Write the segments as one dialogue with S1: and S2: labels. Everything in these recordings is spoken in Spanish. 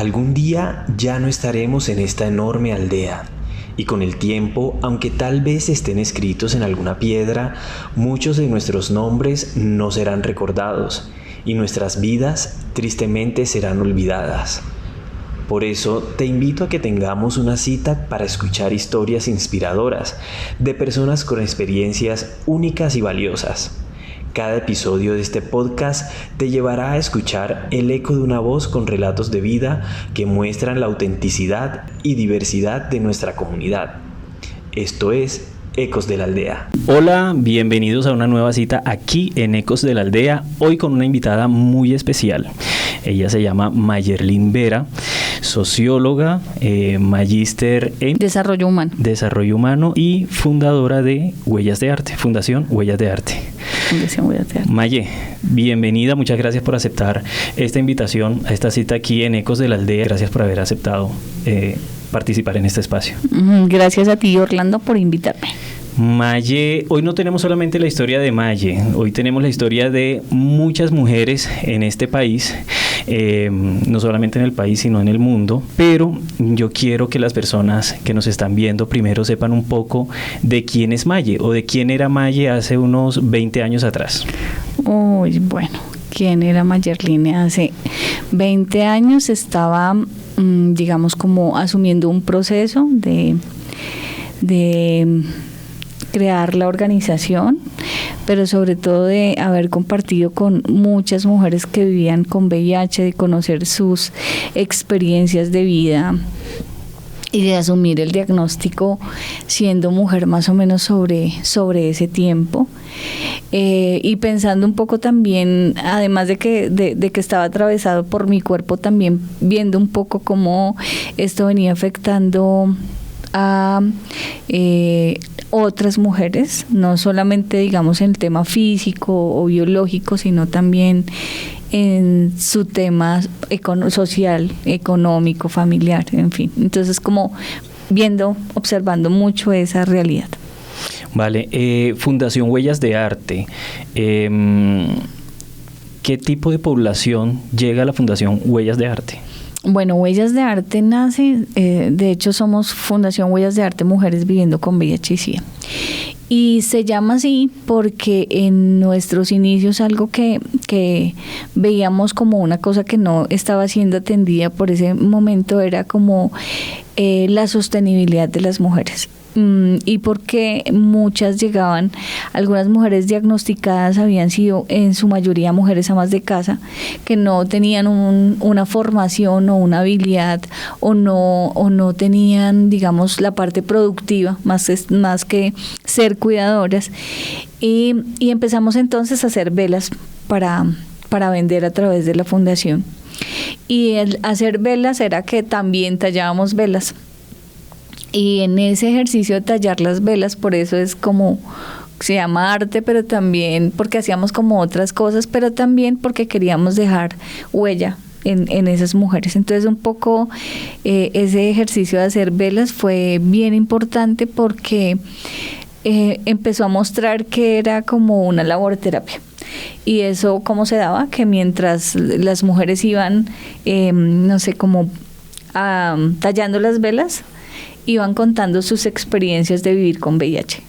S1: Algún día ya no estaremos en esta enorme aldea, y con el tiempo, aunque tal vez estén escritos en alguna piedra, muchos de nuestros nombres no serán recordados, y nuestras vidas tristemente serán olvidadas. Por eso te invito a que tengamos una cita para escuchar historias inspiradoras de personas con experiencias únicas y valiosas. Cada episodio de este podcast te llevará a escuchar el eco de una voz con relatos de vida que muestran la autenticidad y diversidad de nuestra comunidad. Esto es Ecos de la Aldea. Hola, bienvenidos a una nueva cita aquí en Ecos de la Aldea, hoy con una invitada muy especial. Ella se llama Mayerlyn Vera, socióloga, magíster en
S2: Desarrollo Humano
S1: y fundadora de Huellas de Arte, Fundación Huellas de Arte. Maye, bienvenida, muchas gracias por aceptar esta invitación a esta cita aquí en Ecos de la Aldea. Gracias por haber aceptado participar en este espacio.
S2: Gracias a ti, Orlando, por invitarme.
S1: Maye, hoy no tenemos solamente la historia de Maye, hoy tenemos la historia de muchas mujeres en este país, no solamente en el país sino en el mundo, pero yo quiero que las personas que nos están viendo primero sepan un poco de quién es Maye o de quién era Maye hace unos 20 años atrás.
S2: Uy, bueno, ¿quién era Mayerlyn? Hace 20 años estaba, digamos, como asumiendo un proceso de crear la organización, pero sobre todo de haber compartido con muchas mujeres que vivían con VIH, de conocer sus experiencias de vida y de asumir el diagnóstico siendo mujer más o menos sobre ese tiempo. Y pensando un poco también, además de que estaba atravesado por mi cuerpo, también viendo un poco cómo esto venía afectando a otras mujeres, no solamente digamos en el tema físico o biológico, sino también en su tema social, económico, familiar, en fin. Entonces, como observando mucho esa realidad.
S1: Vale, Fundación Huellas de Arte. ¿Qué tipo de población llega a la Fundación Huellas de Arte?
S2: Bueno, Huellas de Arte nace, de hecho somos Fundación Huellas de Arte Mujeres Viviendo con VIH y SIDA. Y se llama así porque en nuestros inicios algo que veíamos como una cosa que no estaba siendo atendida por ese momento era como la sostenibilidad de las mujeres. Y porque muchas llegaban, algunas mujeres diagnosticadas habían sido en su mayoría mujeres amas de casa que no tenían una formación o una habilidad o no tenían, digamos, la parte productiva más que ser cuidadoras, y empezamos entonces a hacer velas para vender a través de la fundación. Y el hacer velas era que también tallábamos velas. Y en ese ejercicio de tallar las velas, por eso es como se llama arte, pero también porque hacíamos como otras cosas, pero también porque queríamos dejar huella en esas mujeres. Entonces un poco ese ejercicio de hacer velas fue bien importante porque empezó a mostrar que era como una laborterapia. Y eso, ¿cómo se daba? Que mientras las mujeres iban, tallando las velas, iban contando sus experiencias de vivir con VIH.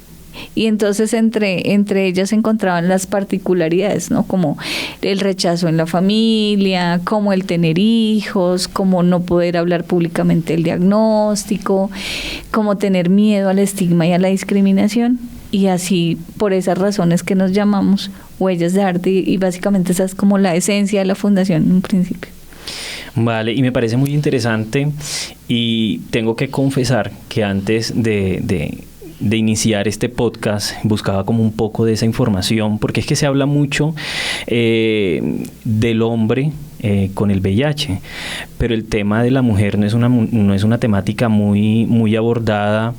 S2: Y entonces entre ellas se encontraban las particularidades, ¿no? Como el rechazo en la familia, como el tener hijos, como no poder hablar públicamente del diagnóstico, como tener miedo al estigma y a la discriminación. Y así, por esas razones que nos llamamos Huellas de Arte, y básicamente esa es como la esencia de la fundación en un principio.
S1: Vale, y me parece muy interesante, y tengo que confesar que antes de iniciar este podcast buscaba como un poco de esa información, porque es que se habla mucho del hombre con el VIH, pero el tema de la mujer no es una temática muy abordada.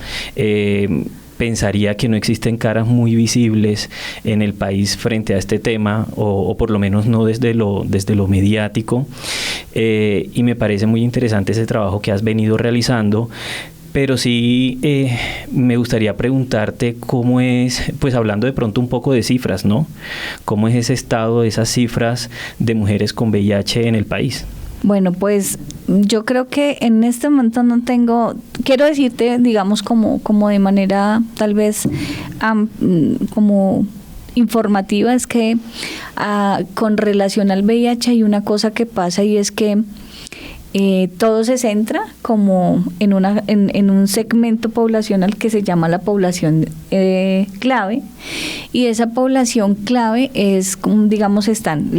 S1: Pensaría que no existen caras muy visibles en el país frente a este tema, o por lo menos no desde lo mediático, y me parece muy interesante ese trabajo que has venido realizando. Pero sí me gustaría preguntarte cómo es, pues hablando de pronto un poco de cifras, ¿no? ¿Cómo es ese estado, esas cifras de mujeres con VIH en el país?
S2: Bueno, pues yo creo que en este momento no tengo, quiero decirte, digamos, como de manera tal vez como informativa, es que con relación al VIH hay una cosa que pasa, y es que todo se centra como en un segmento poblacional que se llama la población clave, y esa población clave es, digamos, están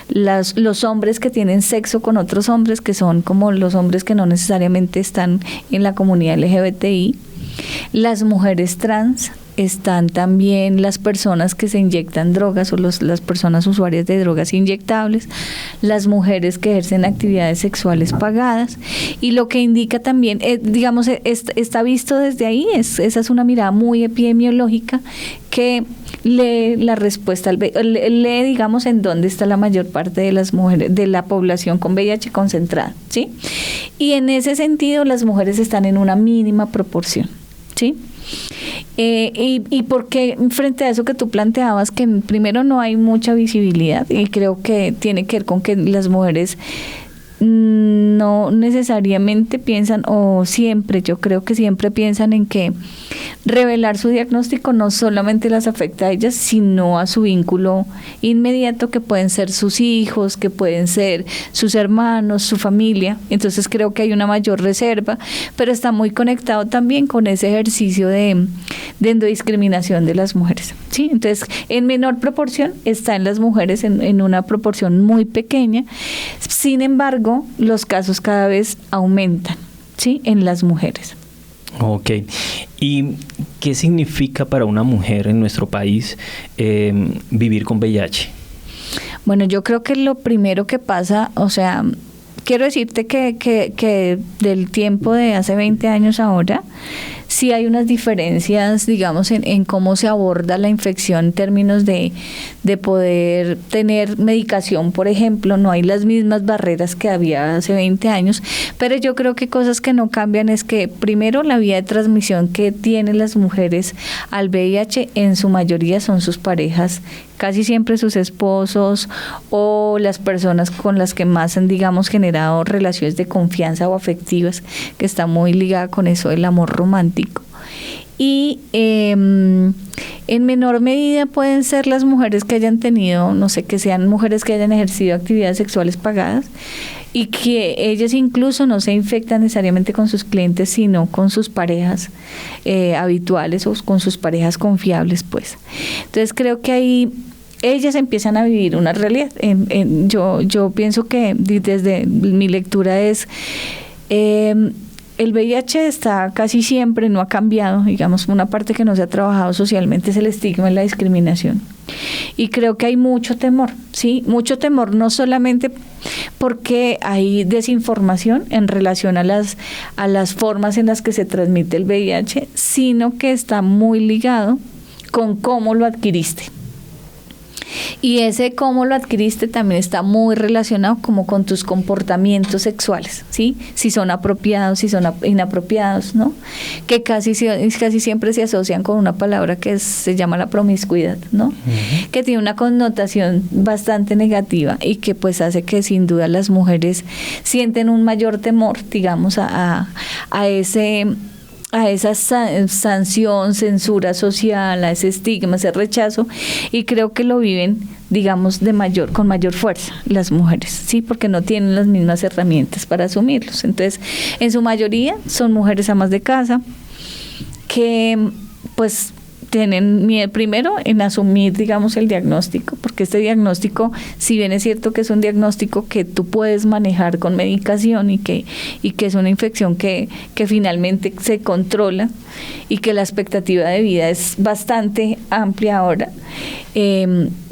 S2: los hombres que tienen sexo con otros hombres, que son como los hombres que no necesariamente están en la comunidad LGBTI, las mujeres trans, están también las personas que se inyectan drogas o las personas usuarias de drogas inyectables, las mujeres que ejercen actividades sexuales pagadas, y lo que indica también, digamos, está visto desde ahí, esa es una mirada muy epidemiológica que lee la respuesta, lee, digamos, en dónde está la mayor parte de las mujeres, de la población con VIH concentrada, ¿sí? Y en ese sentido las mujeres están en una mínima proporción, ¿sí? Y porque frente a eso que tú planteabas, que primero no hay mucha visibilidad, y creo que tiene que ver con que las mujeres no necesariamente piensan, o siempre, yo creo que siempre piensan en que revelar su diagnóstico no solamente las afecta a ellas, sino a su vínculo inmediato, que pueden ser sus hijos, que pueden ser sus hermanos, su familia. Entonces creo que hay una mayor reserva, pero está muy conectado también con ese ejercicio de endodiscriminación de las mujeres, ¿sí? Entonces, en menor proporción está en las mujeres, en una proporción muy pequeña. Sin embargo, los casos cada vez aumentan, ¿sí?, en las mujeres.
S1: Ok. ¿Y qué significa para una mujer en nuestro país vivir con VIH?
S2: Bueno, yo creo que lo primero que pasa, o sea, quiero decirte que del tiempo de hace 20 años ahora, sí hay unas diferencias, digamos, en cómo se aborda la infección en términos de poder tener medicación, por ejemplo. No hay las mismas barreras que había hace 20 años, pero yo creo que cosas que no cambian es que, primero, la vía de transmisión que tienen las mujeres al VIH en su mayoría son sus parejas, casi siempre sus esposos o las personas con las que más han, digamos, generado relaciones de confianza o afectivas, que está muy ligada con eso del amor romántico. Y en menor medida pueden ser las mujeres que hayan tenido, no sé, que sean mujeres que hayan ejercido actividades sexuales pagadas, y que ellas incluso no se infectan necesariamente con sus clientes, sino con sus parejas habituales o con sus parejas confiables, pues. Entonces creo que ahí ellas empiezan a vivir una realidad. Yo pienso que desde mi lectura es... el VIH está casi siempre, no ha cambiado, digamos, una parte que no se ha trabajado socialmente es el estigma y la discriminación. Y creo que hay mucho temor, ¿sí? Mucho temor, no solamente porque hay desinformación en relación a las formas en las que se transmite el VIH, sino que está muy ligado con cómo lo adquiriste. Y ese cómo lo adquiriste también está muy relacionado como con tus comportamientos sexuales, ¿sí? Si son apropiados, si son inapropiados, ¿no? Que casi siempre se asocian con una palabra que se llama la promiscuidad, ¿no? Uh-huh. Que tiene una connotación bastante negativa y que pues hace que sin duda las mujeres sienten un mayor temor, digamos, a esa sanción, censura social, a ese estigma, ese rechazo, y creo que lo viven, digamos, con mayor fuerza las mujeres, sí, porque no tienen las mismas herramientas para asumirlos. Entonces, en su mayoría son mujeres amas de casa que, pues, tienen miedo primero en asumir, digamos, el diagnóstico, porque este diagnóstico, si bien es cierto que es un diagnóstico que tú puedes manejar con medicación y que es una infección que finalmente se controla y que la expectativa de vida es bastante amplia ahora,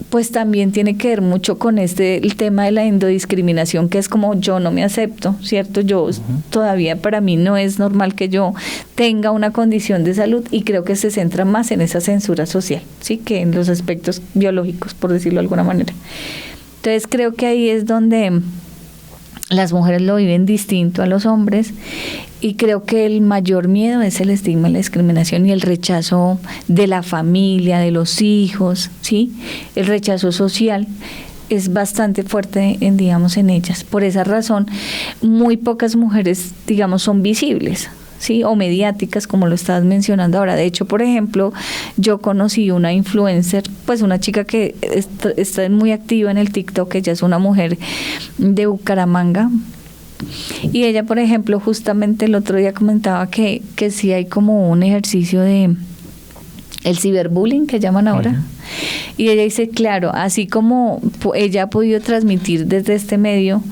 S2: pues también tiene que ver mucho con el tema de la endodiscriminación, que es como yo no me acepto, ¿cierto? Yo todavía, para mí no es normal que yo tenga una condición de salud, y creo que se centra más en esa censura social, ¿sí?, que en los aspectos biológicos, por decirlo de alguna manera. Entonces creo que ahí es donde las mujeres lo viven distinto a los hombres, y creo que el mayor miedo es el estigma, la discriminación y el rechazo de la familia, de los hijos, ¿sí? El rechazo social, es bastante fuerte, digamos, en ellas. Por esa razón, muy pocas mujeres, digamos, son visibles, ¿sí? O mediáticas, como lo estabas mencionando ahora. De hecho, por ejemplo, yo conocí una influencer, pues una chica que está muy activa en el TikTok. Ella es una mujer de Bucaramanga. Y ella, por ejemplo, justamente el otro día comentaba que sí hay como un ejercicio de el ciberbullying que llaman ahora. Uh-huh. Y ella dice, claro, así como ella ha podido transmitir desde este medio,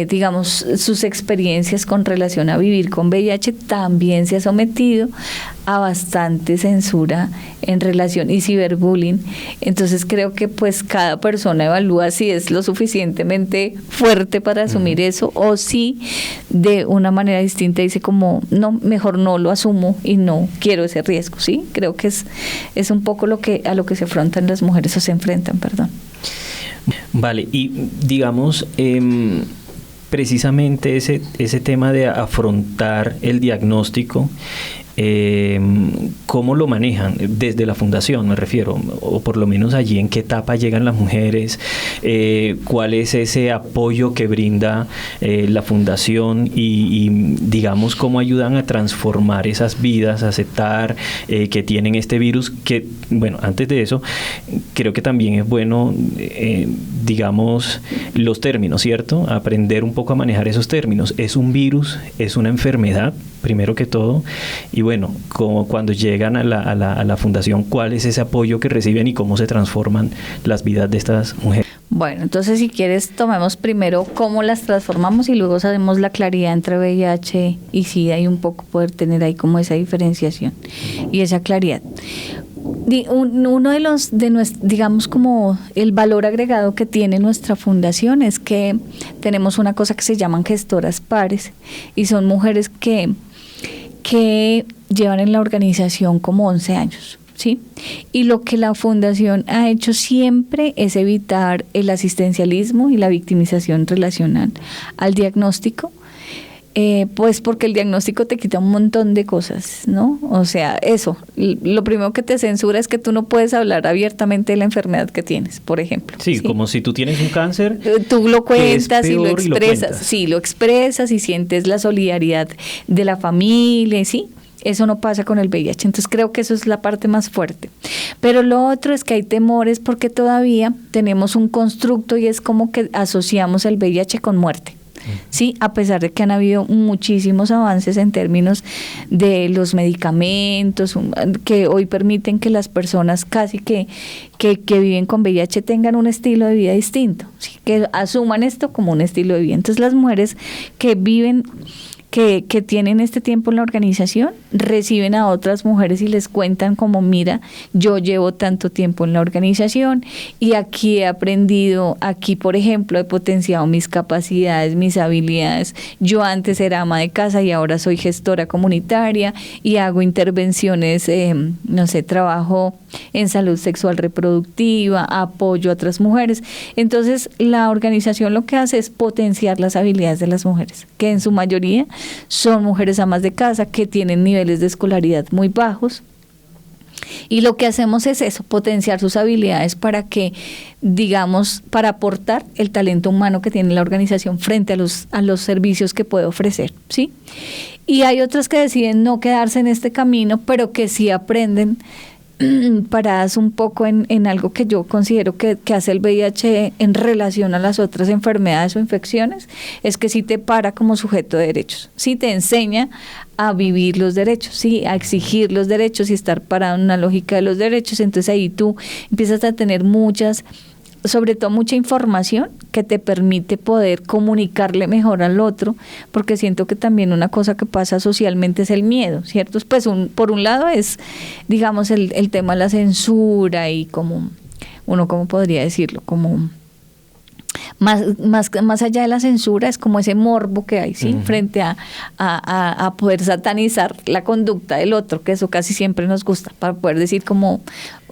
S2: digamos, sus experiencias con relación a vivir con VIH, también se ha sometido a bastante censura en relación y ciberbullying. Entonces creo que pues cada persona evalúa si es lo suficientemente fuerte para asumir eso, o si de una manera distinta dice como, no, mejor no lo asumo y no quiero ese riesgo, ¿sí? Creo que es un poco a lo que se afrontan las mujeres, o se enfrentan, perdón.
S1: Vale, y digamos, precisamente ese tema de afrontar el diagnóstico, ¿cómo lo manejan? Desde la fundación, me refiero, o por lo menos allí, ¿en qué etapa llegan las mujeres? ¿Cuál es ese apoyo que brinda la fundación? Y digamos, ¿cómo ayudan a transformar esas vidas, a aceptar que tienen este virus? Que, bueno, antes de eso, creo que también es bueno, digamos, los términos, ¿cierto? Aprender un poco a manejar esos términos. Es un virus, es una enfermedad, primero que todo, y bueno, como cuando llegan a la fundación, ¿cuál es ese apoyo que reciben y cómo se transforman las vidas de estas mujeres?
S2: Bueno, entonces si quieres tomemos primero cómo las transformamos y luego hacemos la claridad entre VIH y SIDA, y un poco poder tener ahí como esa diferenciación y esa claridad. Uno de los, digamos, como el valor agregado que tiene nuestra fundación es que tenemos una cosa que se llaman gestoras pares, y son mujeres que llevan en la organización como 11 años, ¿sí? Y lo que la fundación ha hecho siempre es evitar el asistencialismo y la victimización relacional al diagnóstico, pues porque el diagnóstico te quita un montón de cosas, ¿no? O sea, eso, lo primero que te censura es que tú no puedes hablar abiertamente de la enfermedad que tienes, por ejemplo.
S1: Sí, como si tú tienes un cáncer.
S2: Tú lo cuentas y lo expresas. Sí, lo expresas y sientes la solidaridad de la familia, ¿sí? Eso no pasa con el VIH, entonces creo que eso es la parte más fuerte. Pero lo otro es que hay temores porque todavía tenemos un constructo y es como que asociamos el VIH con muerte. Sí, a pesar de que han habido muchísimos avances en términos de los medicamentos que hoy permiten que las personas casi que viven con VIH tengan un estilo de vida distinto, ¿sí? Que asuman esto como un estilo de vida. Entonces las mujeres que viven, que tienen este tiempo en la organización, reciben a otras mujeres y les cuentan como, mira, yo llevo tanto tiempo en la organización y aquí he aprendido, aquí por ejemplo he potenciado mis capacidades, mis habilidades. Yo antes era ama de casa y ahora soy gestora comunitaria y hago intervenciones, no sé, trabajo en salud sexual reproductiva, apoyo a otras mujeres. Entonces la organización lo que hace es potenciar las habilidades de las mujeres, que en su mayoría son mujeres amas de casa que tienen niveles de escolaridad muy bajos, y lo que hacemos es eso, potenciar sus habilidades para que, digamos, para aportar el talento humano que tiene la organización frente a los servicios que puede ofrecer, ¿sí? Y hay otras que deciden no quedarse en este camino, pero que sí aprenden paradas un poco en algo que yo considero que hace el VIH en relación a las otras enfermedades o infecciones, es que sí te para como sujeto de derechos, sí te enseña a vivir los derechos, sí, a exigir los derechos y estar parado en una lógica de los derechos. Entonces ahí tú empiezas a tener sobre todo mucha información que te permite poder comunicarle mejor al otro, porque siento que también una cosa que pasa socialmente es el miedo, ¿cierto? Pues por un lado es, digamos, el tema de la censura y como, uno, ¿cómo podría decirlo? Como más allá de la censura es como ese morbo que hay, ¿sí? Uh-huh. Frente a poder satanizar la conducta del otro, que eso casi siempre nos gusta, para poder decir como,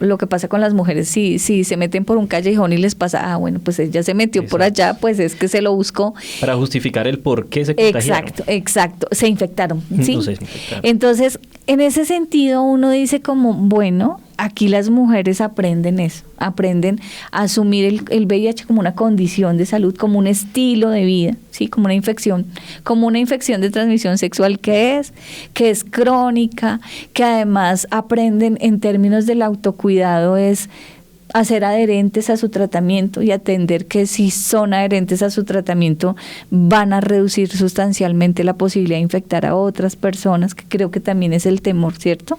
S2: lo que pasa con las mujeres, si se meten por un callejón y les pasa, bueno, pues ella se metió por allá, pues es que se lo buscó.
S1: Para justificar el por qué se contagiaron.
S2: Exacto, se infectaron, ¿sí?
S1: No se infectaron.
S2: Entonces, en ese sentido uno dice como, bueno, aquí las mujeres aprenden eso, aprenden a asumir el VIH como una condición de salud, como un estilo de vida, ¿sí? Como una infección de transmisión sexual que es crónica, que además aprenden en términos del autocuidado es a ser adherentes a su tratamiento y atender que si son adherentes a su tratamiento van a reducir sustancialmente la posibilidad de infectar a otras personas, que creo que también es el temor, ¿cierto?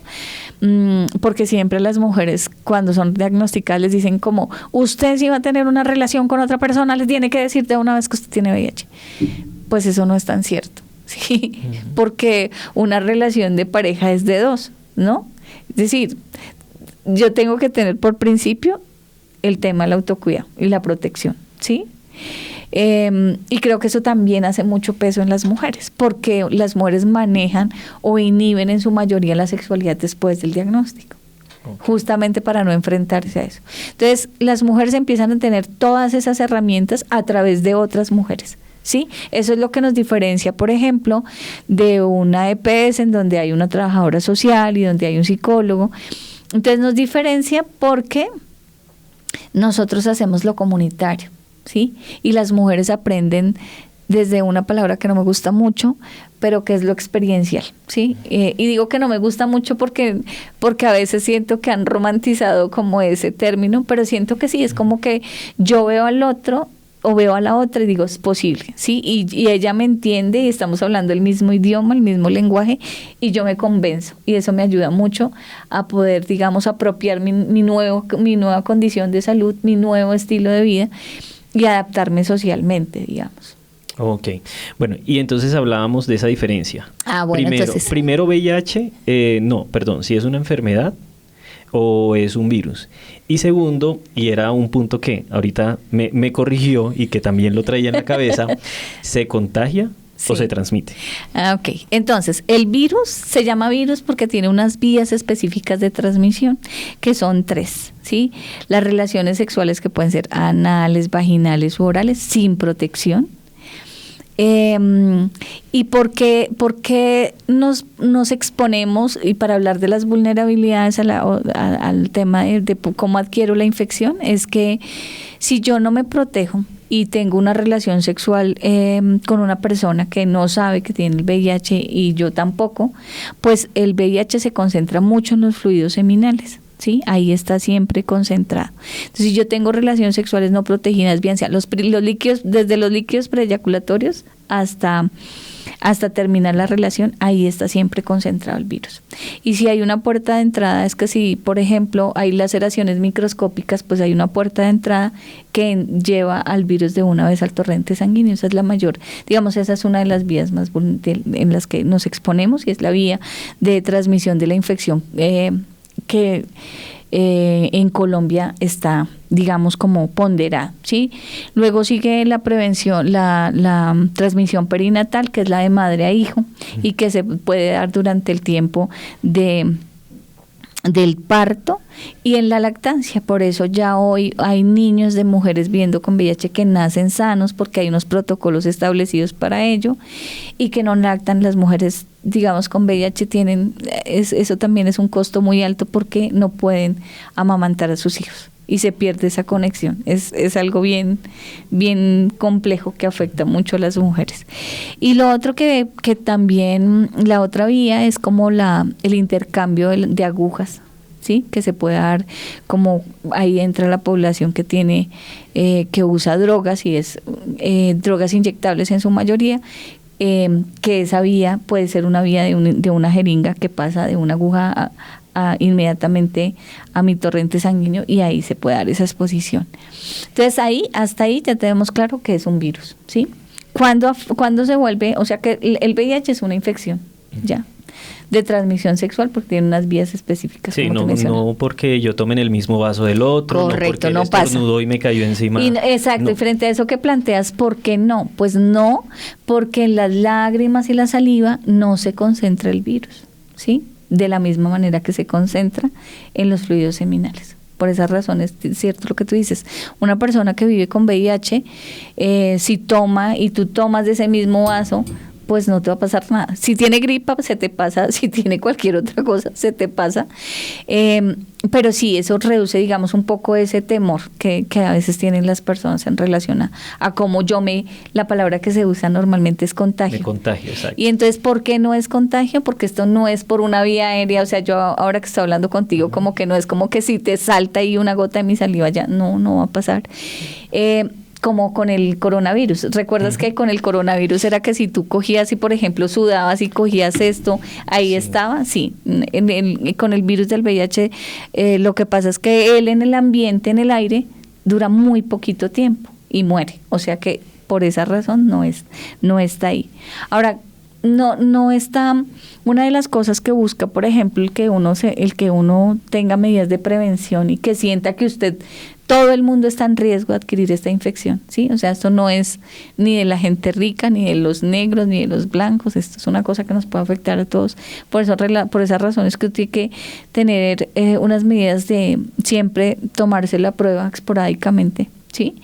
S2: Porque siempre las mujeres cuando son diagnosticadas les dicen como, usted si va a tener una relación con otra persona les tiene que decir de una vez que usted tiene VIH. Pues eso no es tan cierto, ¿sí? Porque una relación de pareja es de dos, ¿no? Es decir, yo tengo que tener por principio el tema del autocuidado y la protección, ¿sí? Y creo que eso también hace mucho peso en las mujeres, porque las mujeres manejan o inhiben en su mayoría la sexualidad después del diagnóstico, justamente para no enfrentarse a eso. Entonces, las mujeres empiezan a tener todas esas herramientas a través de otras mujeres, ¿sí? Eso es lo que nos diferencia, por ejemplo, de una EPS en donde hay una trabajadora social y donde hay un psicólogo. Entonces nos diferencia porque nosotros hacemos lo comunitario, ¿sí? Y las mujeres aprenden desde una palabra que no me gusta mucho, pero que es lo experiencial, ¿sí? Y digo que no me gusta mucho porque a veces siento que han romantizado como ese término, pero siento que sí, es como que yo veo al otro o veo a la otra y digo, es posible, ¿sí? Y ella me entiende y estamos hablando el mismo idioma, el mismo lenguaje y yo me convenzo y eso me ayuda mucho a poder, digamos, apropiar mi nueva condición de salud, mi nuevo estilo de vida y adaptarme socialmente, digamos.
S1: Ok, bueno, y entonces hablábamos de esa diferencia.
S2: Bueno,
S1: primero VIH, si es una enfermedad o es un virus. Y segundo, y era un punto que ahorita me corrigió y que también lo traía en la cabeza, ¿se contagia o se transmite?
S2: Ok, entonces el virus se llama virus porque tiene unas vías específicas de transmisión, que son 3, ¿sí? Las relaciones sexuales que pueden ser anales, vaginales u orales, sin protección. ¿Y por qué nos exponemos? Y para hablar de las vulnerabilidades al tema de cómo adquiero la infección, es que si yo no me protejo y tengo una relación sexual con una persona que no sabe que tiene el VIH y yo tampoco, pues el VIH se concentra mucho en los fluidos seminales. ¿Sí? Ahí está siempre concentrado. Entonces, si yo tengo relaciones sexuales no protegidas, bien sea los líquidos, desde los líquidos preeyaculatorios hasta terminar la relación, ahí está siempre concentrado el virus. Y si hay una puerta de entrada, es que si, por ejemplo, hay laceraciones microscópicas, pues hay una puerta de entrada que lleva al virus de una vez al torrente sanguíneo. Esa es la mayor, digamos, esa es una de las vías más en las que nos exponemos y es la vía de transmisión de la infección que en Colombia está, digamos, como ponderada, ¿sí? Luego sigue la prevención, la transmisión perinatal, que es la de madre a hijo y que se puede dar durante el tiempo del parto y en la lactancia. Por eso ya hoy hay niños de mujeres viviendo con VIH que nacen sanos porque hay unos protocolos establecidos para ello y que no lactan. Las mujeres, digamos, con VIH eso también es un costo muy alto porque no pueden amamantar a sus hijos y se pierde esa conexión. Es algo bien complejo que afecta mucho a las mujeres. Y lo otro que también, la otra vía es como el intercambio de agujas, ¿sí? Que se puede dar, como ahí entra la población que tiene, que usa drogas y es drogas inyectables en su mayoría, que esa vía puede ser una vía de una jeringa que pasa de una aguja inmediatamente a mi torrente sanguíneo y ahí se puede dar esa exposición. Entonces hasta ahí ya tenemos claro que es un virus, ¿sí? ¿Cuándo se vuelve? O sea que el VIH es una infección, ya, de transmisión sexual porque tiene unas vías específicas.
S1: Sí, no porque yo tome en el mismo vaso del otro,
S2: correcto,
S1: no porque él estornudó y me cayó encima.
S2: Exacto, no. Y frente a eso que planteas, ¿por qué no? Pues no, porque en las lágrimas y la saliva no se concentra el virus, ¿sí? de la misma manera que se concentra en los fluidos seminales. Por esas razones, es cierto lo que tú dices. Una persona que vive con VIH, si toma y tú tomas de ese mismo vaso, pues no te va a pasar nada. Si tiene gripa, se te pasa. Si tiene cualquier otra cosa, se te pasa. Pero sí, eso reduce, digamos, un poco ese temor que a veces tienen las personas en relación a cómo la palabra que se usa normalmente es contagio.
S1: De contagio, exacto.
S2: Y entonces, ¿por qué no es contagio? Porque esto no es por una vía aérea. O sea, yo ahora que estoy hablando contigo, como que no es como que si te salta ahí una gota de mi saliva ya, no va a pasar. Como con el coronavirus. ¿Recuerdas que con el coronavirus era que si tú cogías y, por ejemplo, sudabas y cogías esto, ahí estaba? Sí. Con el virus del VIH, lo que pasa es que él en el ambiente, en el aire, dura muy poquito tiempo y muere. O sea que por esa razón no está ahí. Ahora, no está. Una de las cosas que busca, por ejemplo, el que uno tenga medidas de prevención y que sienta que todo el mundo está en riesgo de adquirir esta infección, ¿sí? O sea, esto no es ni de la gente rica, ni de los negros, ni de los blancos. Esto es una cosa que nos puede afectar a todos. Por esas razones que tiene que tener unas medidas de siempre tomarse la prueba esporádicamente, ¿sí?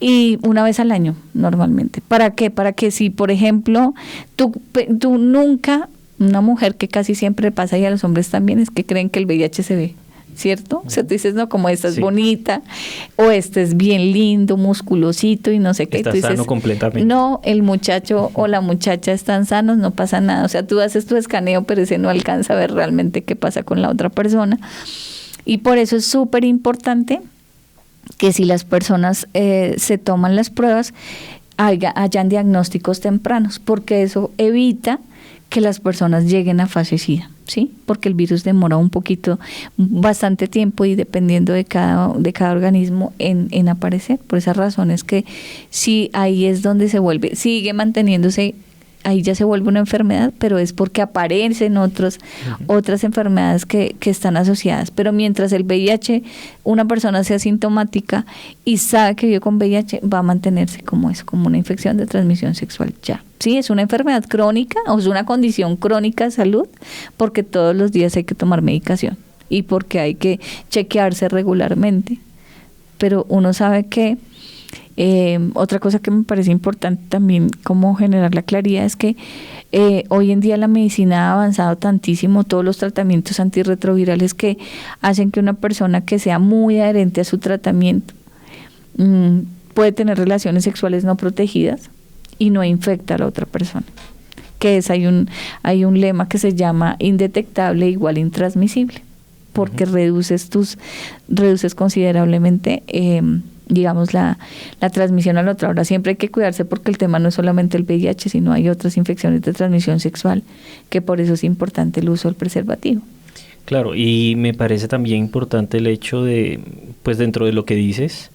S2: Y una vez al año, normalmente. ¿Para qué? Para que si, por ejemplo, tú nunca, una mujer que casi siempre pasa, y a los hombres también, es que creen que el VIH se ve, ¿cierto? O sea, tú dices, no, como esta es bonita, o este es bien lindo, musculosito y no sé qué.
S1: Está
S2: tú dices,
S1: sano completamente.
S2: No, el muchacho o la muchacha están sanos, no pasa nada. O sea, tú haces tu escaneo, pero ese no alcanza a ver realmente qué pasa con la otra persona. Y por eso es súper importante que si las personas se toman las pruebas, hayan diagnósticos tempranos, porque eso evita que las personas lleguen a fase SIDA, ¿sí? Porque el virus demora bastante tiempo y dependiendo de cada organismo en aparecer. Por esas razones que sí, ahí es donde sigue manteniéndose, ahí ya se vuelve una enfermedad, pero es porque aparecen otras enfermedades que están asociadas. Pero mientras el VIH, una persona sea asintomática y sabe que vive con VIH, va a mantenerse como una infección de transmisión sexual ya. Sí, es una enfermedad crónica o es una condición crónica de salud porque todos los días hay que tomar medicación y porque hay que chequearse regularmente. Pero uno sabe que otra cosa que me parece importante también como generar la claridad es que hoy en día la medicina ha avanzado tantísimo, todos los tratamientos antirretrovirales que hacen que una persona que sea muy adherente a su tratamiento puede tener relaciones sexuales no protegidas y no infecta a la otra persona. Hay un lema que se llama indetectable igual intransmisible, porque reduces considerablemente digamos la transmisión a la otra. Ahora siempre hay que cuidarse porque el tema no es solamente el VIH, sino hay otras infecciones de transmisión sexual, que por eso es importante el uso del preservativo.
S1: Claro, y me parece también importante el hecho de, pues dentro de lo que dices,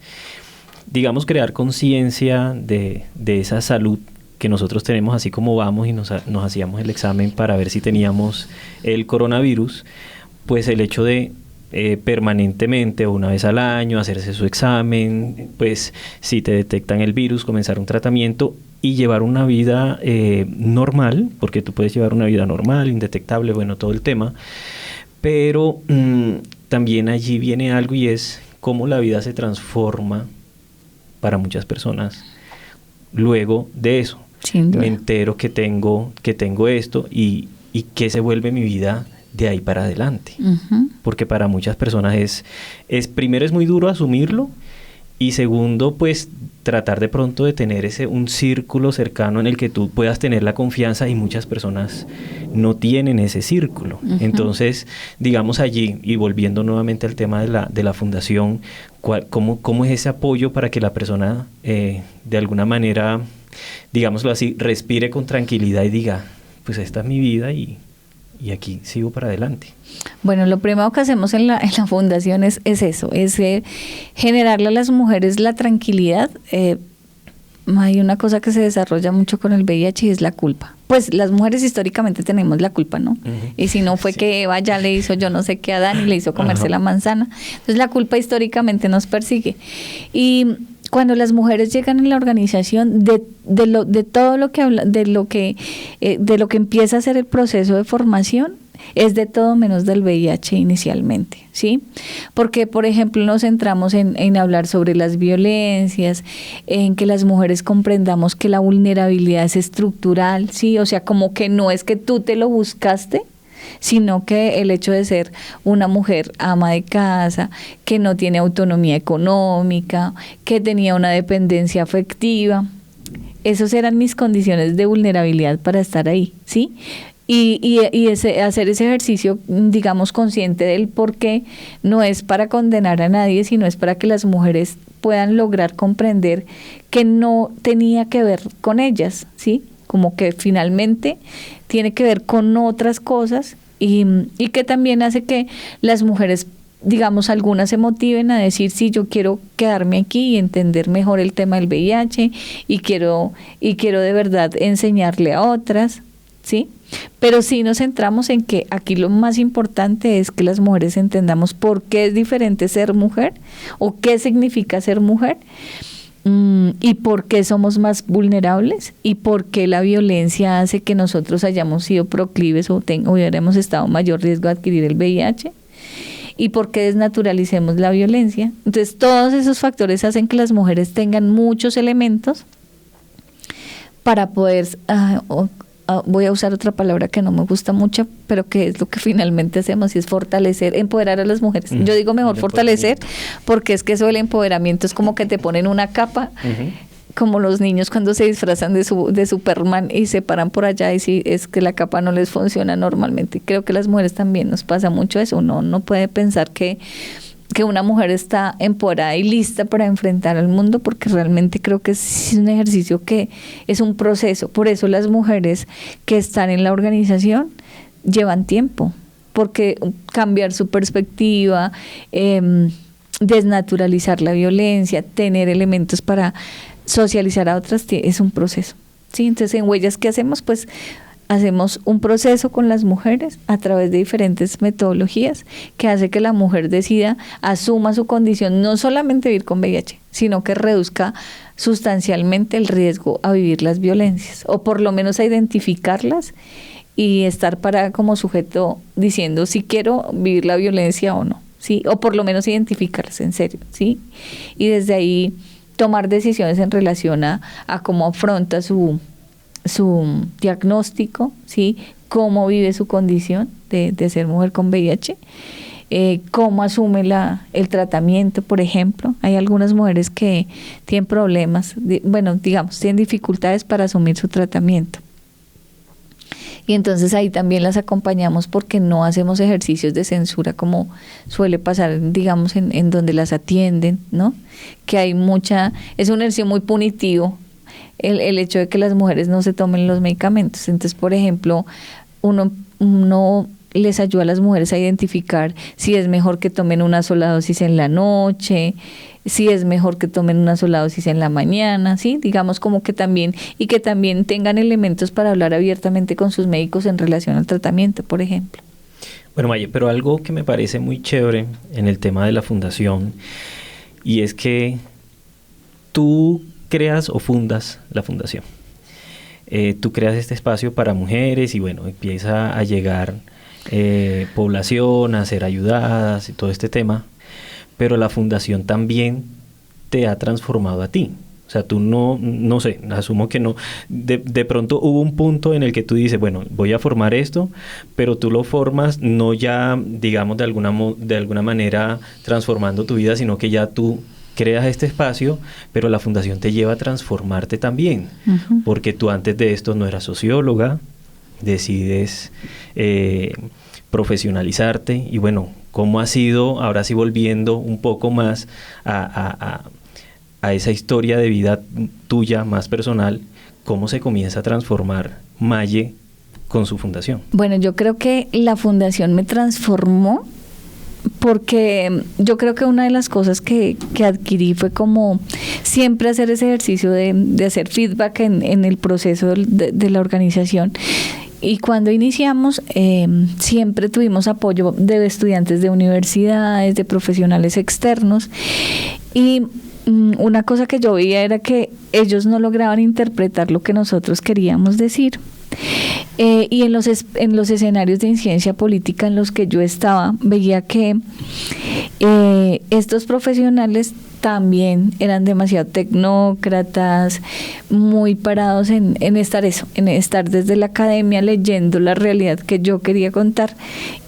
S1: digamos, crear conciencia de esa salud que nosotros tenemos, así como vamos y nos hacíamos el examen para ver si teníamos el coronavirus, pues el hecho de permanentemente o una vez al año hacerse su examen, pues si te detectan el virus, comenzar un tratamiento y llevar una vida normal, porque tú puedes llevar una vida normal, indetectable, bueno, todo el tema, pero también allí viene algo y es cómo la vida se transforma para muchas personas luego de eso. Me entero que tengo esto y que se vuelve mi vida de ahí para adelante. Porque para muchas personas primero es muy duro asumirlo y segundo, pues tratar de pronto de tener un círculo cercano en el que tú puedas tener la confianza y muchas personas no tienen ese círculo. Entonces, digamos allí, y volviendo nuevamente al tema de la fundación, ¿cómo es ese apoyo para que la persona de alguna manera, digámoslo así, respire con tranquilidad y diga, pues esta es mi vida y aquí sigo para adelante?
S2: Bueno, lo primero que hacemos en la fundación es eso, es generarle a las mujeres la tranquilidad. Hay una cosa que se desarrolla mucho con el VIH y es la culpa. Pues las mujeres históricamente tenemos la culpa, ¿no? Y si no fue que Eva ya le hizo yo no sé qué a Adán y le hizo comerse la manzana. Entonces la culpa históricamente nos persigue. Y cuando las mujeres llegan a la organización, de todo lo que habla, de lo que empieza a ser el proceso de formación, es de todo menos del VIH inicialmente, ¿sí? Porque, por ejemplo, nos centramos en hablar sobre las violencias, en que las mujeres comprendamos que la vulnerabilidad es estructural, ¿sí? O sea, como que no es que tú te lo buscaste, sino que el hecho de ser una mujer ama de casa, que no tiene autonomía económica, que tenía una dependencia afectiva, esas eran mis condiciones de vulnerabilidad para estar ahí, ¿sí? Y hacer ese ejercicio, digamos, consciente del por qué, no es para condenar a nadie, sino es para que las mujeres puedan lograr comprender que no tenía que ver con ellas, ¿sí? Como que finalmente tiene que ver con otras cosas y que también hace que las mujeres, digamos, algunas se motiven a decir, sí, yo quiero quedarme aquí y entender mejor el tema del VIH y quiero de verdad enseñarle a otras, ¿sí? Pero sí nos centramos en que aquí lo más importante es que las mujeres entendamos por qué es diferente ser mujer o qué significa ser mujer y por qué somos más vulnerables y por qué la violencia hace que nosotros hayamos sido proclives o hubiéramos estado en mayor riesgo de adquirir el VIH y por qué desnaturalicemos la violencia. Entonces todos esos factores hacen que las mujeres tengan muchos elementos para poder... voy a usar otra palabra que no me gusta mucho, pero que es lo que finalmente hacemos, y es fortalecer, empoderar a las mujeres. Yo digo mejor fortalecer, porque es que eso del empoderamiento es como que te ponen una capa, como los niños cuando se disfrazan de Superman y se paran por allá y si es que la capa no les funciona normalmente. Creo que a las mujeres también nos pasa mucho eso. Uno no puede pensar que una mujer está empoderada y lista para enfrentar al mundo, porque realmente creo que es un ejercicio que es un proceso. Por eso las mujeres que están en la organización llevan tiempo, porque cambiar su perspectiva, desnaturalizar la violencia, tener elementos para socializar a otras, es un proceso, ¿sí? Entonces, en Huellas, ¿qué hacemos? Pues hacemos un proceso con las mujeres a través de diferentes metodologías que hace que la mujer decida, asuma su condición, no solamente vivir con VIH, sino que reduzca sustancialmente el riesgo a vivir las violencias, o por lo menos a identificarlas y estar parada como sujeto diciendo si quiero vivir la violencia o no, ¿sí? O por lo menos identificarlas en serio, ¿sí? Y desde ahí tomar decisiones en relación a cómo afronta su diagnóstico, ¿sí? Cómo vive su condición de ser mujer con VIH, cómo asume el tratamiento, por ejemplo. Hay algunas mujeres que tienen problemas, tienen dificultades para asumir su tratamiento. Y entonces ahí también las acompañamos porque no hacemos ejercicios de censura como suele pasar, digamos, en donde las atienden, ¿no? Que hay es un ejercicio muy punitivo, el hecho de que las mujeres no se tomen los medicamentos. Entonces, por ejemplo, uno les ayuda a las mujeres a identificar si es mejor que tomen una sola dosis en la noche, si es mejor que tomen una sola dosis en la mañana, ¿sí? Digamos como que también tengan elementos para hablar abiertamente con sus médicos en relación al tratamiento, por ejemplo.
S1: Bueno, Maye, pero algo que me parece muy chévere en el tema de la fundación, y es que tú creas o fundas la fundación. Tú creas este espacio para mujeres y bueno, empieza a llegar población a ser ayudadas y todo este tema, pero la fundación también te ha transformado a ti. O sea, tú no sé, asumo que no. De pronto hubo un punto en el que tú dices, bueno, voy a formar esto, pero tú lo formas no ya, digamos, de alguna manera transformando tu vida, sino que ya tú creas este espacio, pero la fundación te lleva a transformarte también, porque tú antes de esto no eras socióloga, decides profesionalizarte y bueno, ¿cómo ha sido, ahora sí volviendo un poco más a esa historia de vida tuya más personal, cómo se comienza a transformar Maye con su fundación? Bueno, yo creo que la fundación me transformó porque yo creo que una de las cosas que adquirí fue como siempre hacer ese ejercicio de hacer feedback en el proceso de la organización. Y cuando iniciamos, siempre tuvimos apoyo de estudiantes de universidades, de profesionales externos. Y una cosa que yo veía era que ellos no lograban interpretar lo que nosotros queríamos decir.
S2: Y en los escenarios de incidencia política en los que yo estaba, veía que estos profesionales también eran demasiado tecnócratas, muy parados en estar desde la academia leyendo la realidad que yo quería contar,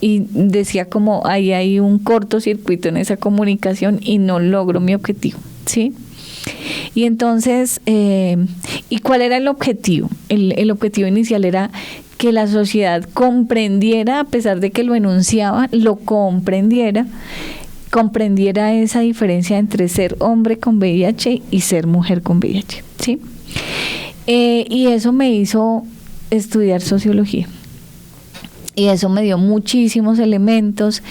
S2: y decía como ahí hay un cortocircuito en esa comunicación y no logro mi objetivo, ¿sí? Y entonces, ¿y cuál era el objetivo? El objetivo inicial era que la sociedad comprendiera, a pesar de que lo enunciaba, lo comprendiera esa diferencia entre ser hombre con VIH y ser mujer con VIH, ¿sí? Y eso me hizo estudiar sociología. Y eso me dio muchísimos elementos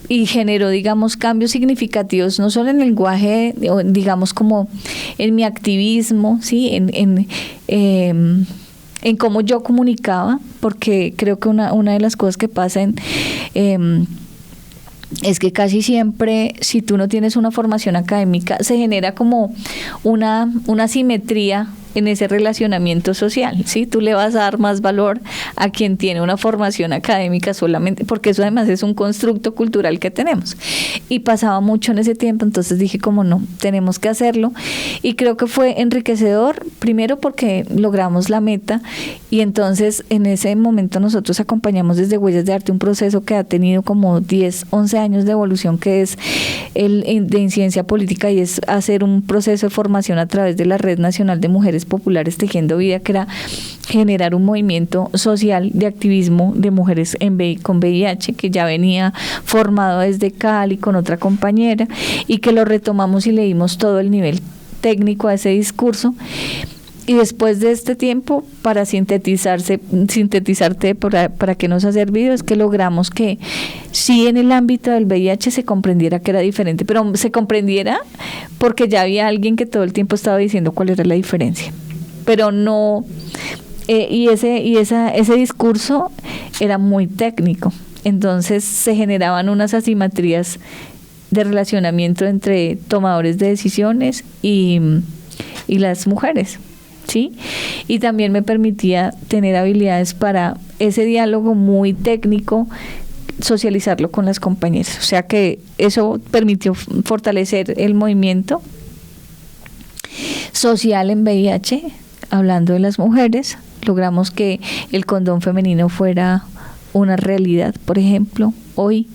S2: y generó, digamos, cambios significativos, no solo en el lenguaje, digamos, como en mi activismo, ¿sí? En cómo yo comunicaba, porque creo que una de las cosas que pasa es que casi siempre, si tú no tienes una formación académica, se genera como una simetría en ese relacionamiento social, ¿sí? Tú le vas a dar más valor a quien tiene una formación académica solamente, porque eso además es un constructo cultural que tenemos. Y pasaba mucho en ese tiempo, entonces dije como no, tenemos que hacerlo. Y creo que fue enriquecedor, primero porque logramos la meta, y entonces en ese momento nosotros acompañamos desde Huellas de Arte un proceso que ha tenido como 10, 11 años de evolución, que es de incidencia política, y es hacer un proceso de formación a través de la Red Nacional de Mujeres Populares Tejiendo Vida, que era generar un movimiento social de activismo de mujeres con VIH, que ya venía formado desde Cali con otra compañera, y que lo retomamos y le dimos todo el nivel técnico a ese discurso. Y después de este tiempo, para sintetizarte para qué nos ha servido, es que logramos que sí, en el ámbito del VIH se comprendiera que era diferente, pero se comprendiera porque ya había alguien que todo el tiempo estaba diciendo cuál era la diferencia, pero no, ese discurso era muy técnico, entonces se generaban unas asimetrías de relacionamiento entre tomadores de decisiones y las mujeres, ¿sí? Y también me permitía tener habilidades para ese diálogo muy técnico, socializarlo con las compañeras. O sea que eso permitió fortalecer el movimiento social en VIH, hablando de las mujeres. Logramos que el condón femenino fuera una realidad, por ejemplo, hoy.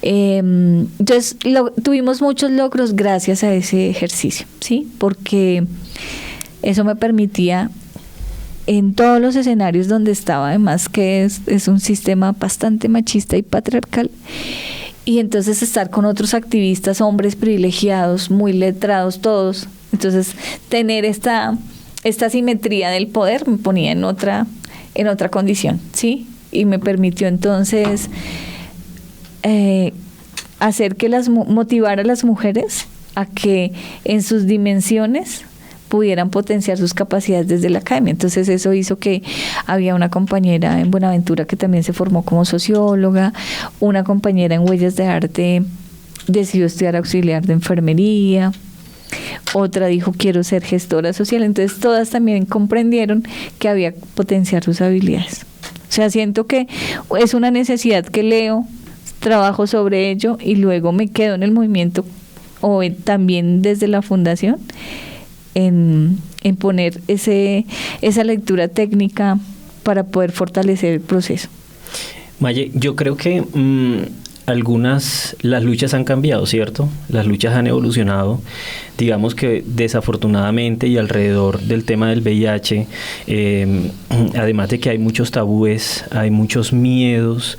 S2: Entonces tuvimos muchos logros gracias a ese ejercicio, ¿sí? Porque eso me permitía, en todos los escenarios donde estaba, además que es un sistema bastante machista y patriarcal, y entonces estar con otros activistas, hombres privilegiados, muy letrados todos, entonces tener esta simetría del poder me ponía en otra condición, ¿sí? Y me permitió entonces hacer que motivar a las mujeres a que en sus dimensiones pudieran potenciar sus capacidades desde la academia. Entonces eso hizo que había una compañera en Buenaventura que también se formó como socióloga, una compañera en Huellas de Arte decidió estudiar auxiliar de enfermería, otra dijo quiero ser gestora social, entonces todas también comprendieron que había que potenciar sus habilidades. O sea, siento que es una necesidad que leo, trabajo sobre ello y luego me quedo en el movimiento o también desde la fundación en poner esa lectura técnica para poder fortalecer el proceso.
S1: Maye, yo creo que las luchas han cambiado, ¿cierto? Las luchas han evolucionado. Digamos que desafortunadamente y alrededor del tema del VIH, además de que hay muchos tabúes, hay muchos miedos,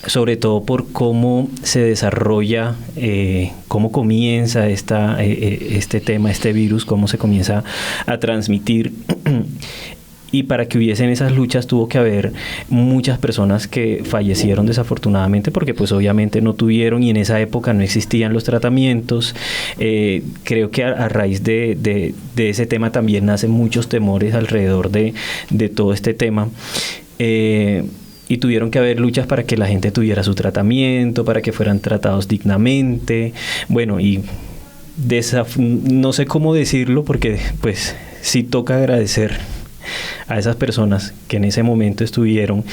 S1: sobre todo por cómo se desarrolla, cómo comienza este tema, este virus, cómo se comienza a transmitir. Y para que hubiesen esas luchas tuvo que haber muchas personas que fallecieron desafortunadamente porque pues obviamente no tuvieron y en esa época no existían los tratamientos. Creo que a raíz de ese tema también nacen muchos temores alrededor de todo este tema. Y tuvieron que haber luchas para que la gente tuviera su tratamiento, para que fueran tratados dignamente. Bueno, y no sé cómo decirlo porque pues sí toca agradecer a esas personas que en ese momento estuvieron.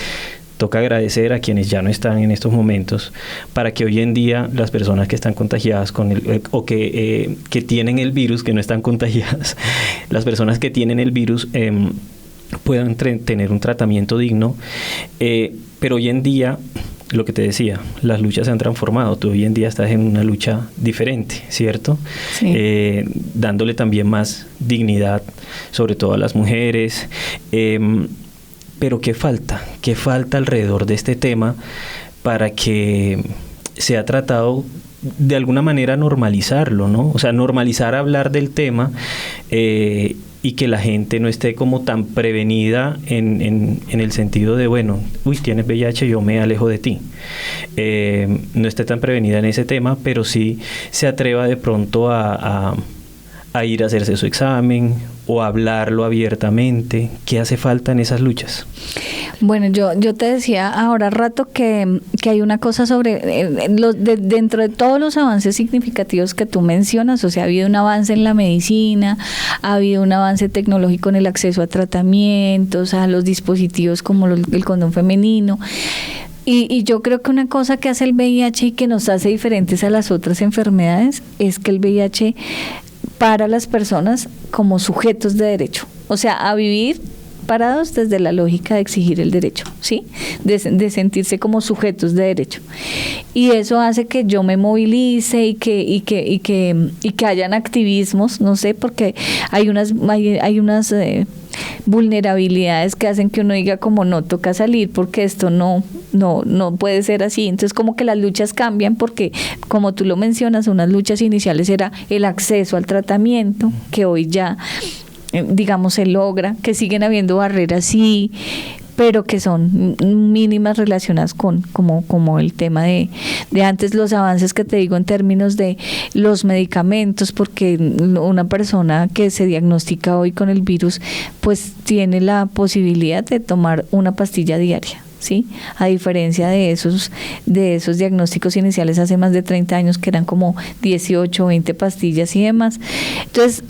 S1: Toca agradecer a quienes ya no están en estos momentos para que hoy en día las personas que están contagiadas con o que tienen el virus, que no están contagiadas, las personas que tienen el virus puedan tener un tratamiento digno. Pero hoy en día, lo que te decía, las luchas se han transformado. Tú hoy en día estás en una lucha diferente, ¿cierto?
S2: Sí.
S1: Dándole también más dignidad, sobre todo a las mujeres. Pero ¿qué falta? ¿Qué falta alrededor de este tema para que sea tratado de alguna manera normalizarlo, ¿no? O sea, normalizar hablar del tema y que la gente no esté como tan prevenida en el sentido de, bueno, tienes VIH, yo me alejo de ti. No esté tan prevenida en ese tema, pero sí se atreva de pronto a ir a hacerse su examen o a hablarlo abiertamente. ¿Qué hace falta en esas luchas?
S2: Bueno, yo te decía ahora rato que hay una cosa sobre dentro de todos los avances significativos que tú mencionas. O sea, ha habido un avance en la medicina, ha habido un avance tecnológico en el acceso a tratamientos, a los dispositivos como el condón femenino. Y yo creo que una cosa que hace el VIH y que nos hace diferentes a las otras enfermedades es que el VIH para las personas como sujetos de derecho, o sea, a vivir parados desde la lógica de exigir el derecho, ¿sí? De sentirse como sujetos de derecho. Y eso hace que yo me movilice y que hayan activismos, no sé, porque hay unas vulnerabilidades que hacen que uno diga como no, toca salir porque esto no puede ser así. Entonces como que las luchas cambian porque, como tú lo mencionas, unas luchas iniciales era el acceso al tratamiento, que hoy ya digamos se logra, que siguen habiendo barreras sí, pero que son mínimas relacionadas con como el tema de antes, los avances que te digo en términos de los medicamentos, porque una persona que se diagnostica hoy con el virus pues tiene la posibilidad de tomar una pastilla diaria, ¿sí? A diferencia de esos diagnósticos iniciales hace más de 30 años que eran como 18 o 20 pastillas y demás. Entonces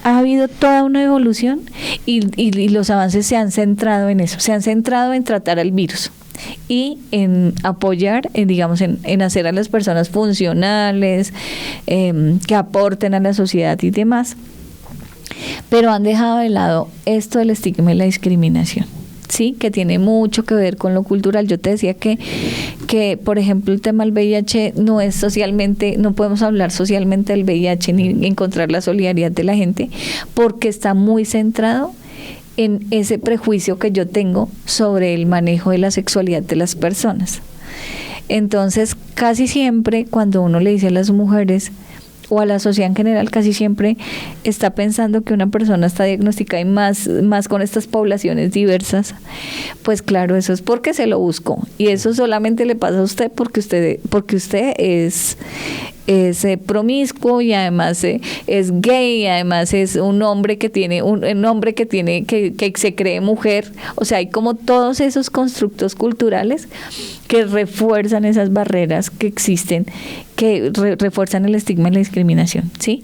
S2: ha habido toda una evolución y los avances se han centrado en eso, se han centrado en tratar al virus y en apoyar, en hacer a las personas funcionales, que aporten a la sociedad y demás, pero han dejado de lado esto del estigma y la discriminación. Sí, que tiene mucho que ver con lo cultural. Yo te decía que por ejemplo el tema del VIH no es socialmente, no podemos hablar socialmente del VIH ni encontrar la solidaridad de la gente porque está muy centrado en ese prejuicio que yo tengo sobre el manejo de la sexualidad de las personas. Entonces casi siempre cuando uno le dice a las mujeres o a la sociedad en general, casi siempre está pensando que una persona está diagnosticada y más con estas poblaciones diversas, pues claro, eso es porque se lo buscó y eso solamente le pasa a usted porque usted es promiscuo y además es gay y además es un hombre que se cree mujer. O sea, hay como todos esos constructos culturales que refuerzan esas barreras que existen, que refuerzan el estigma y la discriminación, ¿sí?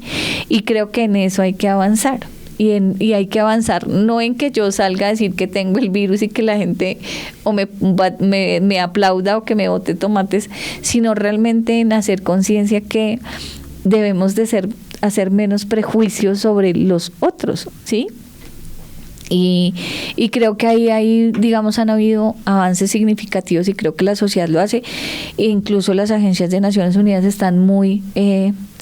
S2: Y creo que en eso hay que avanzar. Y hay que avanzar, no en que yo salga a decir que tengo el virus y que la gente o me aplauda o que me bote tomates, sino realmente en hacer conciencia que debemos de hacer menos prejuicios sobre los otros, ¿sí? Y creo que ahí, digamos, han habido avances significativos y creo que la sociedad lo hace. E incluso las agencias de Naciones Unidas están muy,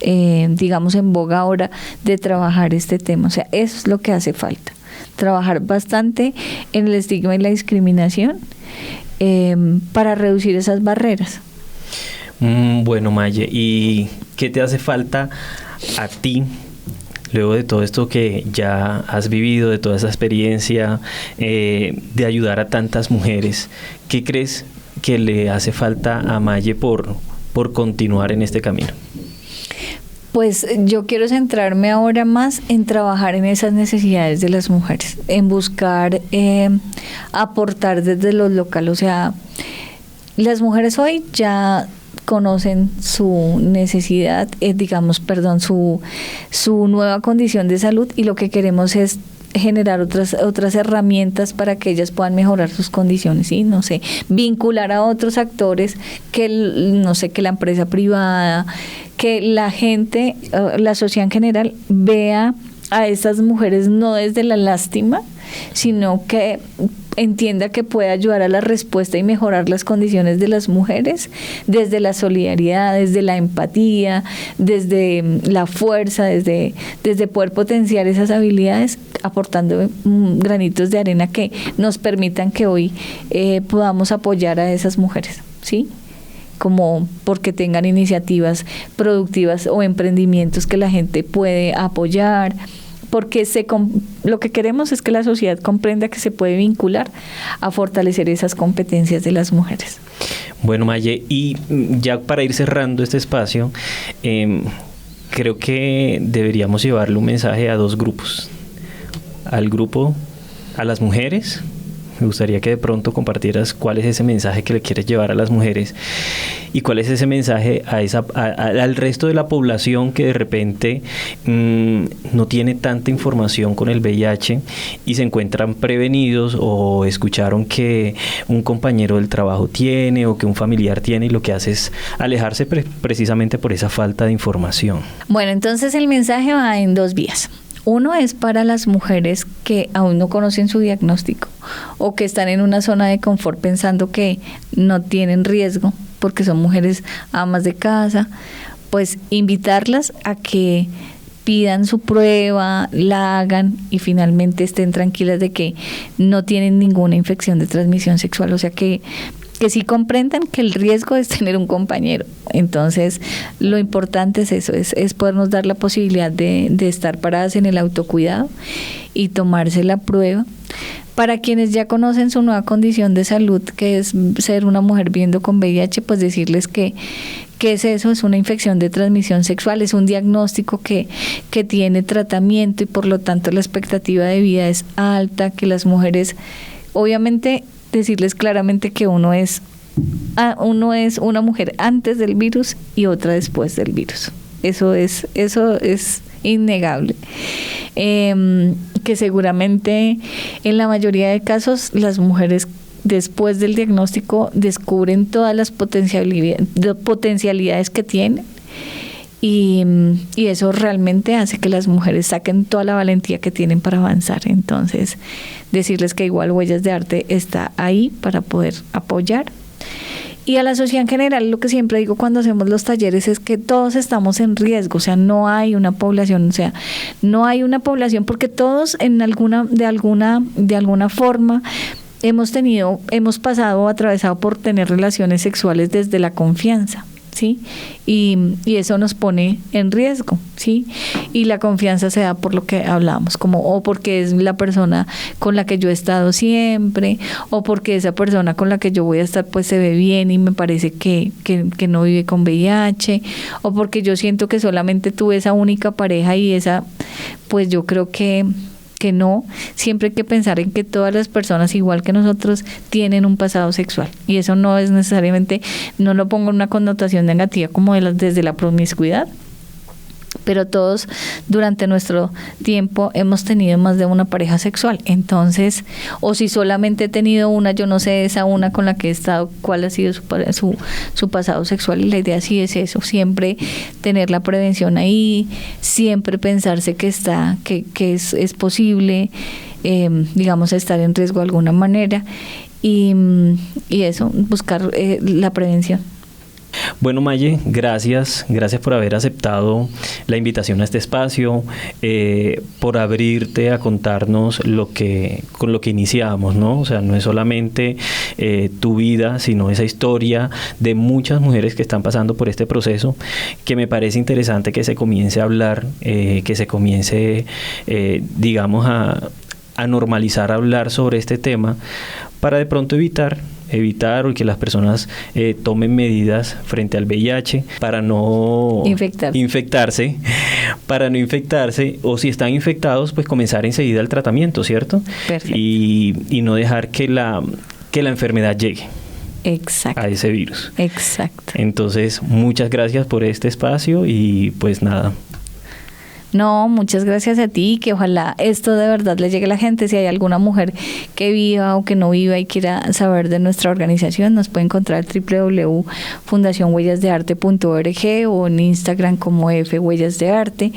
S2: digamos, en boga ahora de trabajar este tema. O sea, eso es lo que hace falta. Trabajar bastante en el estigma y la discriminación para reducir esas barreras.
S1: Bueno, Maye, ¿y qué te hace falta a ti? Luego de todo esto que ya has vivido, de toda esa experiencia de ayudar a tantas mujeres, ¿qué crees que le hace falta a Maye por continuar en este camino?
S2: Pues yo quiero centrarme ahora más en trabajar en esas necesidades de las mujeres, en buscar aportar desde lo local. O sea, las mujeres hoy ya conocen su necesidad, su nueva condición de salud y lo que queremos es generar otras herramientas para que ellas puedan mejorar sus condiciones, ¿sí? No sé, vincular a otros actores que la empresa privada, que la gente, la sociedad en general vea a estas mujeres no desde la lástima, sino que entienda que puede ayudar a la respuesta y mejorar las condiciones de las mujeres desde la solidaridad, desde la empatía, desde la fuerza, desde poder potenciar esas habilidades, aportando granitos de arena que nos permitan que hoy podamos apoyar a esas mujeres, ¿sí? Como porque tengan iniciativas productivas o emprendimientos que la gente puede apoyar, porque lo que queremos es que la sociedad comprenda que se puede vincular a fortalecer esas competencias de las mujeres.
S1: Bueno, Maye, y ya para ir cerrando este espacio, creo que deberíamos llevarle un mensaje a dos grupos. Al grupo, a las mujeres. Me gustaría que de pronto compartieras cuál es ese mensaje que le quieres llevar a las mujeres y cuál es ese mensaje al resto de la población que de repente no tiene tanta información con el VIH y se encuentran prevenidos o escucharon que un compañero del trabajo tiene o que un familiar tiene y lo que hace es alejarse precisamente por esa falta de información.
S2: Bueno, entonces el mensaje va en dos vías. Uno es para las mujeres que aún no conocen su diagnóstico o que están en una zona de confort pensando que no tienen riesgo porque son mujeres amas de casa, pues invitarlas a que pidan su prueba, la hagan y finalmente estén tranquilas de que no tienen ninguna infección de transmisión sexual, o sea que sí comprendan que el riesgo es tener un compañero. Entonces, lo importante es eso, es podernos dar la posibilidad de estar paradas en el autocuidado y tomarse la prueba. Para quienes ya conocen su nueva condición de salud, que es ser una mujer viviendo con VIH, pues decirles que es eso, es una infección de transmisión sexual, es un diagnóstico que tiene tratamiento y por lo tanto la expectativa de vida es alta, que las mujeres, obviamente, decirles claramente que uno es una mujer antes del virus y otra después del virus. Eso es innegable. Que seguramente en la mayoría de casos las mujeres después del diagnóstico descubren todas las potencialidades que tienen y eso realmente hace que las mujeres saquen toda la valentía que tienen para avanzar. Entonces, decirles que igual Huellas de Arte está ahí para poder apoyar. Y a la sociedad en general, lo que siempre digo cuando hacemos los talleres es que todos estamos en riesgo, o sea, no hay una población, porque todos de alguna forma hemos pasado o atravesado por tener relaciones sexuales desde la confianza, ¿sí? Y eso nos pone en riesgo, ¿sí? Y la confianza se da por lo que hablamos, o porque es la persona con la que yo he estado siempre, o porque esa persona con la que yo voy a estar pues se ve bien y me parece que no vive con VIH, o porque yo siento que solamente tuve esa única pareja y esa, pues yo creo que no, siempre hay que pensar en que todas las personas, igual que nosotros, tienen un pasado sexual. Y eso no es necesariamente, no lo pongo en una connotación negativa como desde la promiscuidad, pero todos durante nuestro tiempo hemos tenido más de una pareja sexual. Entonces, o si solamente he tenido una, yo no sé esa una con la que he estado, cuál ha sido su pasado sexual, y la idea sí es eso, siempre tener la prevención ahí, siempre pensarse que es posible, digamos, estar en riesgo de alguna manera, y eso, buscar la prevención.
S1: Bueno, Maye, gracias por haber aceptado la invitación a este espacio, por abrirte a contarnos con lo que iniciamos, ¿no? O sea, no es solamente tu vida, sino esa historia de muchas mujeres que están pasando por este proceso, que me parece interesante que se comience a hablar, que se comience, digamos, a normalizar hablar sobre este tema, para de pronto evitar o que las personas tomen medidas frente al VIH para no infectarse, o si están infectados, pues comenzar enseguida el tratamiento, ¿cierto?
S2: Perfecto.
S1: Y no dejar que la enfermedad llegue.
S2: Exacto.
S1: A ese virus.
S2: Exacto.
S1: Entonces, muchas gracias por este espacio y pues nada.
S2: No, muchas gracias a ti, que ojalá esto de verdad le llegue a la gente. Si hay alguna mujer que viva o que no viva y quiera saber de nuestra organización, nos puede encontrar www.fundacionhuellasdearte.org o en Instagram como Huellas de Arte.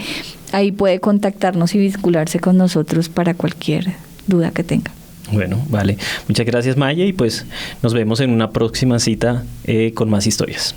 S2: Ahí puede contactarnos y vincularse con nosotros para cualquier duda que tenga.
S1: Bueno, vale. Muchas gracias, Maya, y pues nos vemos en una próxima cita con más historias.